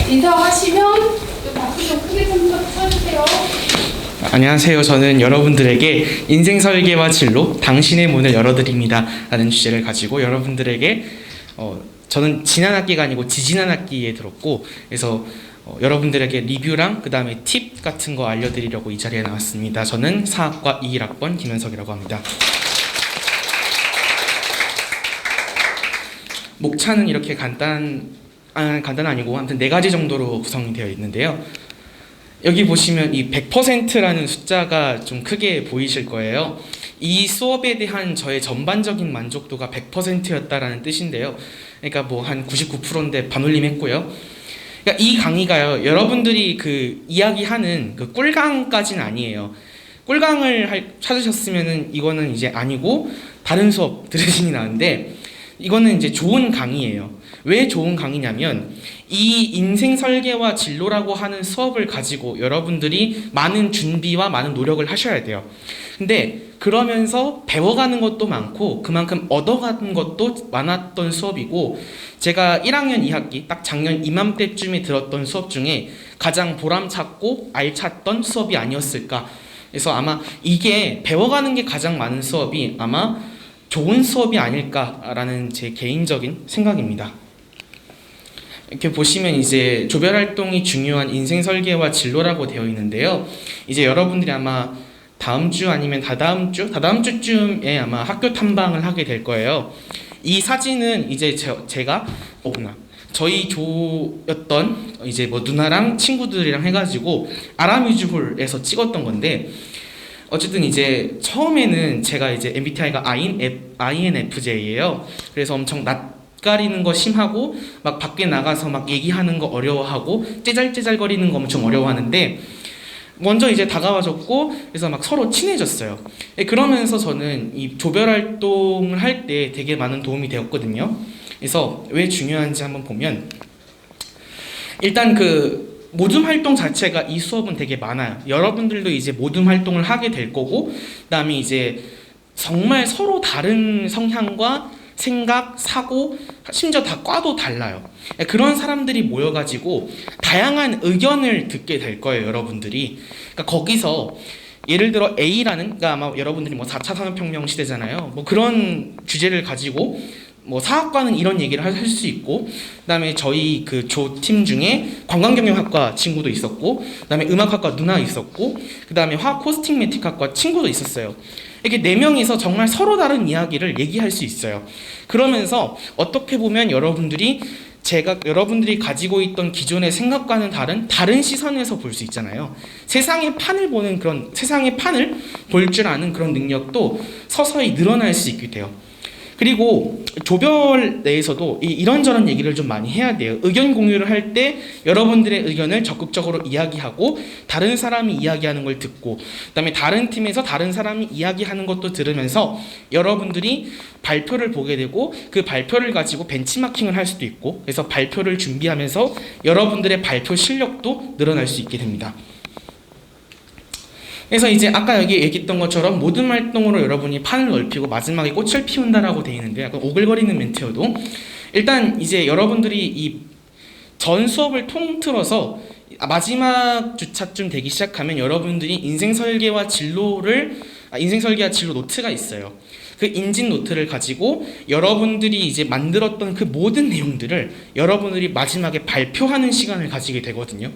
인사하시면 박수 좀 크게 좀 쳐주세요. 안녕하세요. 저는 여러분들에게 인생 설계와 진로, 당신의 문을 열어드립니다 라는 주제를 가지고 여러분들에게 저는 지난 학기가 아니고 지지난 학기에 들었고, 그래서 여러분들에게 리뷰랑 그 다음에 팁 같은 거 알려드리려고 이 자리에 나왔습니다. 저는 사학과 21학번 김현석이라고 합니다. 목차는 이렇게 간단은 아니고 아무튼 4가지 정도로 구성이 되어 있는데요. 여기 보시면 이 100%라는 숫자가 좀 크게 보이실 거예요. 이 수업에 대한 저의 전반적인 만족도가 100%였다라는 뜻인데요. 그러니까 뭐 한 99%인데 반올림했고요. 그러니까 이 강의가요, 여러분들이 그 이야기하는 그 꿀강까지는 아니에요. 꿀강을 찾으셨으면은 이거는 이제 아니고 다른 수업 들으시니 나은데, 이거는 이제 좋은 강의예요. 왜 좋은 강의냐면 이 인생 설계와 진로라고 하는 수업을 가지고 여러분들이 많은 준비와 많은 노력을 하셔야 돼요. 근데 그러면서 배워가는 것도 많고 그만큼 얻어가는 것도 많았던 수업이고, 제가 1학년 2학기 딱 작년 이맘때쯤에 들었던 수업 중에 가장 보람찼고 알찼던 수업이 아니었을까. 그래서 아마 이게 배워가는 게 가장 많은 수업이 아마 좋은 수업이 아닐까라는 제 개인적인 생각입니다. 이렇게 보시면 이제 조별활동이 중요한 인생 설계와 진로라고 되어 있는데요. 이제 여러분들이 아마 다음 주 아니면 다다음 주쯤에 아마 학교 탐방을 하게 될 거예요. 이 사진은 이제 제가 저희 조였던 이제 뭐 누나랑 친구들이랑 해가지고 아라뮤즈홀에서 찍었던 건데, 어쨌든 이제 처음에는 제가 이제 MBTI가 INFJ예요. 그래서 엄청 낯가리는 거 심하고 막 밖에 나가서 막 얘기하는 거 어려워하고 째잘째잘거리는 거 엄청 어려워하는데, 먼저 이제 다가와줬고 그래서 막 서로 친해졌어요. 그러면서 저는 이 조별 활동을 할 때 되게 많은 도움이 되었거든요. 그래서 왜 중요한지 한번 보면, 일단 그 모둠 활동 자체가 이 수업은 되게 많아요. 여러분들도 이제 모둠 활동을 하게 될 거고, 그다음에 이제 정말 서로 다른 성향과 생각, 사고, 심지어 다 과도 달라요. 그런 사람들이 모여가지고 다양한 의견을 듣게 될 거예요, 여러분들이. 그러니까 거기서 예를 들어 A라는, 그러니까 아마 여러분들이 뭐 4차 산업혁명 시대잖아요. 뭐 그런 주제를 가지고 뭐 사학과는 이런 얘기를 할 수 있고, 그다음에 저희 그 조 팀 중에 관광경영학과 친구도 있었고, 그다음에 음악학과 누나 있었고, 그다음에 화학 코스틱매틱학과 친구도 있었어요. 이렇게 4명이서 정말 서로 다른 이야기를 얘기할 수 있어요. 그러면서 어떻게 보면 여러분들이 가지고 있던 기존의 생각과는 다른 시선에서 볼 수 있잖아요. 세상의 판을 볼 줄 아는 그런 능력도 서서히 늘어날 수 있게 돼요. 그리고 조별 내에서도 이런저런 얘기를 좀 많이 해야 돼요. 의견 공유를 할 때 여러분들의 의견을 적극적으로 이야기하고, 다른 사람이 이야기하는 걸 듣고, 그다음에 다른 팀에서 다른 사람이 이야기하는 것도 들으면서 여러분들이 발표를 보게 되고, 그 발표를 가지고 벤치마킹을 할 수도 있고, 그래서 발표를 준비하면서 여러분들의 발표 실력도 늘어날 수 있게 됩니다. 그래서 이제 아까 여기 얘기했던 것처럼 모든 활동으로 여러분이 판을 넓히고 마지막에 꽃을 피운다라고 되어 있는데, 약간 오글거리는 멘트여도 일단 이제 여러분들이 이 전 수업을 통틀어서 마지막 주차쯤 되기 시작하면 여러분들이 인생 설계와 진로 노트가 있어요. 그 인진 노트를 가지고 여러분들이 이제 만들었던 그 모든 내용들을 여러분들이 마지막에 발표하는 시간을 가지게 되거든요.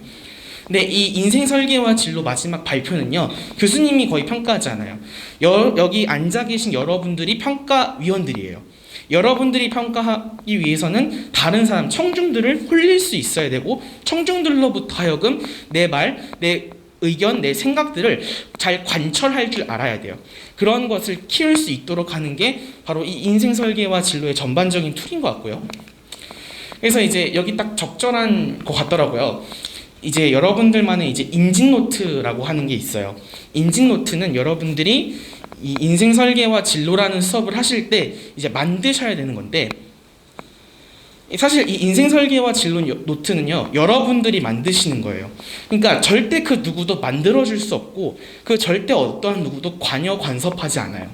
근데 이 인생 설계와 진로 마지막 발표는요, 교수님이 거의 평가하잖아요. 여기 앉아 계신 여러분들이 평가위원들이에요. 여러분들이 평가하기 위해서는 다른 사람, 청중들을 홀릴 수 있어야 되고, 청중들로부터 하여금 내 의견, 내 생각들을 잘 관철할 줄 알아야 돼요. 그런 것을 키울 수 있도록 하는 게 바로 이 인생 설계와 진로의 전반적인 툴인 것 같고요. 그래서 이제 여기 딱 적절한 것 같더라고요. 이제 여러분들만의 이제 인진 노트라고 하는 게 있어요. 인진 노트는 여러분들이 이 인생 설계와 진로라는 수업을 하실 때 이제 만드셔야 되는 건데, 사실 이 인생 설계와 진로 노트는요, 여러분들이 만드시는 거예요. 그러니까 절대 그 누구도 만들어줄 수 없고, 그 절대 어떠한 누구도 간섭하지 않아요.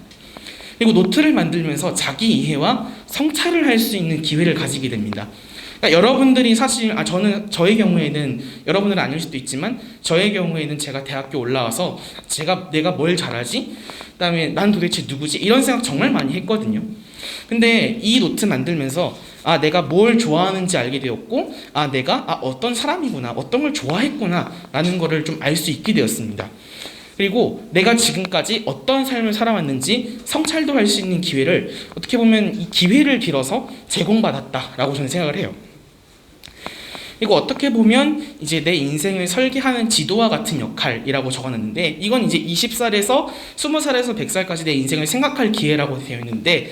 그리고 노트를 만들면서 자기 이해와 성찰을 할 수 있는 기회를 가지게 됩니다. 그러니까 여러분들이 사실 저의 경우에는 여러분들은 아닐 수도 있지만 저의 경우에는 제가 대학교 올라와서 내가 뭘 잘하지? 그다음에 난 도대체 누구지? 이런 생각 정말 많이 했거든요. 근데 이 노트 만들면서 내가 뭘 좋아하는지 알게 되었고 내가 어떤 사람이구나, 어떤 걸 좋아했구나 라는 거를 좀 알 수 있게 되었습니다. 그리고 내가 지금까지 어떤 삶을 살아왔는지 성찰도 할 수 있는 기회를 어떻게 보면 이 기회를 빌어서 제공받았다라고 저는 생각을 해요. 그리고 어떻게 보면 이제 내 인생을 설계하는 지도와 같은 역할이라고 적어놨는데, 이건 이제 20살에서 20살에서 100살까지 내 인생을 생각할 기회라고 되어 있는데,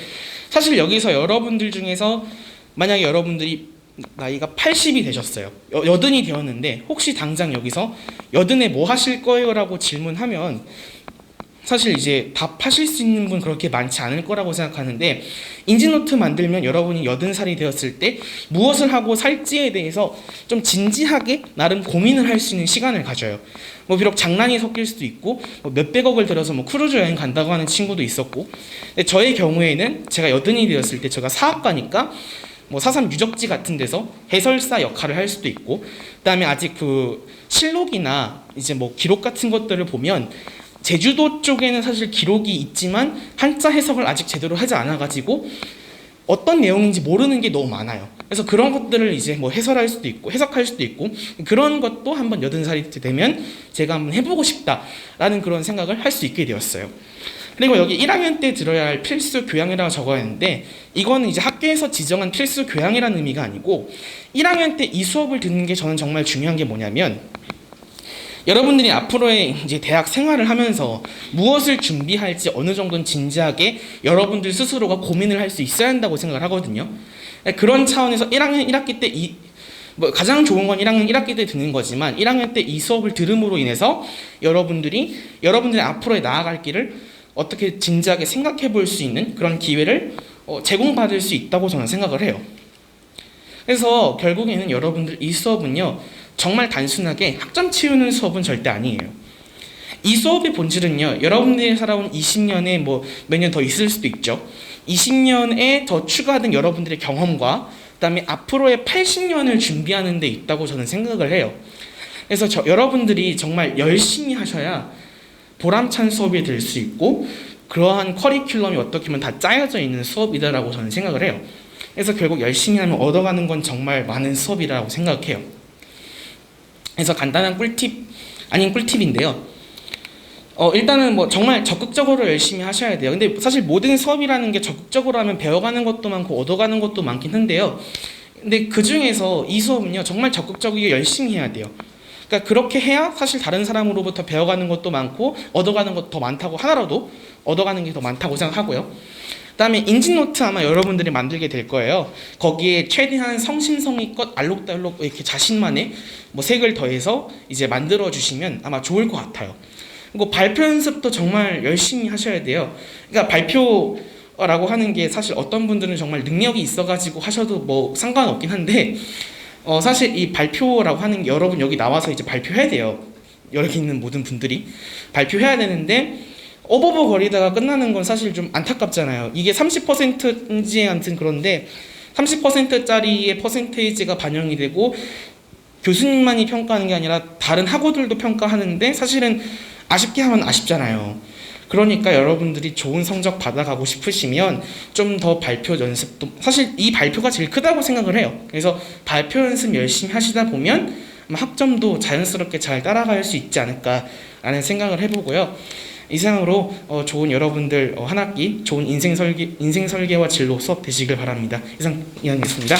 사실 여기서 여러분들 중에서 만약에 여러분들이 나이가 80이 되셨어요. 80이 되었는데 혹시 당장 여기서 80에 뭐 하실 거예요? 라고 질문하면 사실 이제 답하실 수 있는 분 그렇게 많지 않을 거라고 생각하는데, 인지노트 만들면 여러분이 80살이 되었을 때 무엇을 하고 살지에 대해서 좀 진지하게 나름 고민을 할 수 있는 시간을 가져요. 비록 장난이 섞일 수도 있고 몇백억을 들여서 크루즈 여행 간다고 하는 친구도 있었고, 근데 저의 경우에는 제가 80이 되었을 때 제가 사학과니까 사삼 유적지 같은 데서 해설사 역할을 할 수도 있고, 그다음에 아직 그 실록이나 이제 기록 같은 것들을 보면 제주도 쪽에는 사실 기록이 있지만 한자 해석을 아직 제대로 하지 않아가지고 어떤 내용인지 모르는 게 너무 많아요. 그래서 그런 것들을 이제 해설할 수도 있고 해석할 수도 있고, 그런 것도 한번 80살이 되면 제가 한번 해보고 싶다라는 그런 생각을 할 수 있게 되었어요. 그리고 여기 1학년 때 들어야 할 필수 교양이라고 적어야 하는데, 이거는 이제 학교에서 지정한 필수 교양이라는 의미가 아니고 1학년 때 이 수업을 듣는 게 저는 정말 중요한 게 뭐냐면, 여러분들이 앞으로의 이제 대학 생활을 하면서 무엇을 준비할지 어느 정도는 진지하게 여러분들 스스로가 고민을 할 수 있어야 한다고 생각을 하거든요. 그런 차원에서 1학년 1학기 때 가장 좋은 건 1학년 1학기 때 듣는 거지만, 1학년 때 이 수업을 들음으로 인해서 여러분들이 앞으로의 나아갈 길을 어떻게 진지하게 생각해 볼 수 있는 그런 기회를 제공받을 수 있다고 저는 생각을 해요. 그래서 결국에는 여러분들 이 수업은요, 정말 단순하게 학점 치우는 수업은 절대 아니에요. 이 수업의 본질은요, 여러분들이 살아온 20년에 몇 년 더 있을 수도 있죠. 20년에 더 추가된 여러분들의 경험과 그다음에 앞으로의 80년을 준비하는 데 있다고 저는 생각을 해요. 그래서 여러분들이 정말 열심히 하셔야 보람찬 수업이 될 수 있고, 그러한 커리큘럼이 어떻게 보면 다 짜여져 있는 수업이다라고 저는 생각을 해요. 그래서 결국 열심히 하면 얻어가는 건 정말 많은 수업이라고 생각해요. 그래서 간단한 꿀팁 아닌 꿀팁인데요. 일단은 정말 적극적으로 열심히 하셔야 돼요. 근데 사실 모든 수업이라는 게 적극적으로 하면 배워가는 것도 많고 얻어가는 것도 많긴 한데요. 근데 그 중에서 이 수업은요, 정말 적극적이게 열심히 해야 돼요. 그러니까 그렇게 해야 사실 다른 사람으로부터 배워가는 것도 많고 얻어가는 것도 더 많다고, 하나라도 얻어가는 게 더 많다고 생각하고요. 그다음에 인지노트 아마 여러분들이 만들게 될 거예요. 거기에 최대한 성심성의껏 알록달록 이렇게 자신만의 색을 더해서 이제 만들어 주시면 아마 좋을 것 같아요. 그리고 발표 연습도 정말 열심히 하셔야 돼요. 그러니까 발표라고 하는 게 사실 어떤 분들은 정말 능력이 있어가지고 하셔도 상관없긴 한데, 사실 이 발표라고 하는 게 여러분 여기 나와서 이제 발표해야 돼요. 여기 있는 모든 분들이 발표해야 되는데 어버버 거리다가 끝나는 건 사실 좀 안타깝잖아요. 이게 30%인지 아무튼 그런데 30%짜리의 퍼센테이지가 반영이 되고 교수님만이 평가하는 게 아니라 다른 학우들도 평가하는데 사실은 아쉽게 하면 아쉽잖아요. 그러니까 여러분들이 좋은 성적 받아가고 싶으시면 좀 더 발표 연습도, 사실 이 발표가 제일 크다고 생각을 해요. 그래서 발표 연습 열심히 하시다 보면 학점도 자연스럽게 잘 따라갈 수 있지 않을까라는 생각을 해보고요. 이상으로 좋은 여러분들 한 학기 좋은 인생 설계와 진로 수업 되시길 바랍니다. 이상이었습니다.